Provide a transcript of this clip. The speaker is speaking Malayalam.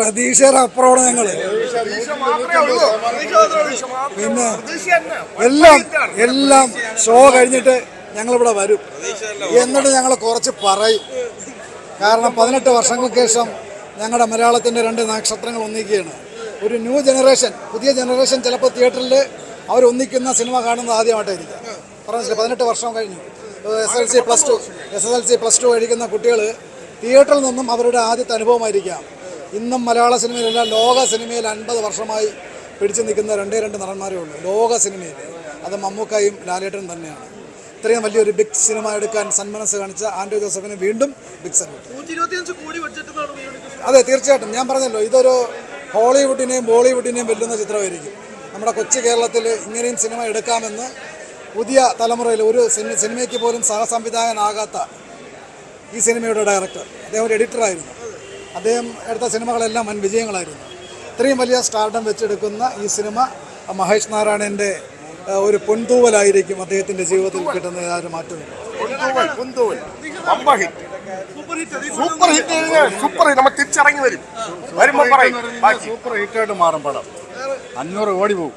പ്രതീക്ഷയുടെ അപ്പുറമാണ് ഞങ്ങള്. പിന്നെ എല്ലാം ഷോ കഴിഞ്ഞിട്ട് ഞങ്ങളിവിടെ വരും, എന്നിട്ട് ഞങ്ങൾ കുറച്ച് പറയും. കാരണം 18 വർഷങ്ങൾക്ക് ശേഷം ഞങ്ങളുടെ മലയാളത്തിൻ്റെ 2 നക്ഷത്രങ്ങൾ ഒന്നിക്കുകയാണ്. ഒരു ന്യൂ ജനറേഷൻ, പുതിയ ജനറേഷൻ ചിലപ്പോൾ തിയേറ്ററിൽ അവർ ഒന്നിക്കുന്ന സിനിമ കാണുന്നത് ആദ്യമായിട്ടായിരിക്കും. പറഞ്ഞില്ല, 18 വർഷം കഴിഞ്ഞു. SSLC പ്ലസ് ടു കഴിക്കുന്ന കുട്ടികൾ തിയേറ്ററിൽ നിന്നും അവരുടെ ആദ്യത്തെ അനുഭവമായിരിക്കാം. ഇന്നും മലയാള സിനിമയിലല്ല, ലോക സിനിമയിൽ 50 വർഷമായി പിടിച്ചു നിൽക്കുന്ന 2 നടന്മാരേ ഉള്ളൂ ലോക സിനിമയിൽ. അത് മമ്മൂക്കയും ലാലേട്ടനും തന്നെയാണ്. ഇത്രയും വലിയൊരു ബിഗ് സിനിമ എടുക്കാൻ സന്മനസ് കാണിച്ച ആൻഡ്രൂ ജോസഫിന് വീണ്ടും ബിഗ് സല്യൂട്ട്. അതെ, തീർച്ചയായിട്ടും. ഞാൻ പറഞ്ഞല്ലോ, ഇതൊരു ഹോളിവുഡിനെയും ബോളിവുഡിനെയും വെല്ലുന്ന ചിത്രമായിരിക്കും. നമ്മുടെ കൊച്ചു കേരളത്തിൽ ഇങ്ങനെയും സിനിമ എടുക്കാമെന്ന് പുതിയ തലമുറയിൽ ഒരു സിനിമയ്ക്ക് പോലും സഹസംവിധായകനാകാത്ത ഈ സിനിമയുടെ ഡയറക്ടർ, അദ്ദേഹം ഒരു എഡിറ്ററായിരുന്നു. അദ്ദേഹം എടുത്ത സിനിമകളെല്ലാം വൻ വിജയങ്ങളായിരുന്നു. ഇത്രയും വലിയ സ്റ്റാർഡം വെച്ചെടുക്കുന്ന ഈ സിനിമ മഹേഷ് നാരായണൻ്റെ ഒരു പൊൻതൂവലായിരിക്കും അദ്ദേഹത്തിൻ്റെ ജീവിതത്തിൽ കിട്ടുന്ന യാതൊരു മാറ്റമില്ല. സൂപ്പർ ഹിറ്റായിട്ട് മാറും പടം. 500 കോടി പോകും.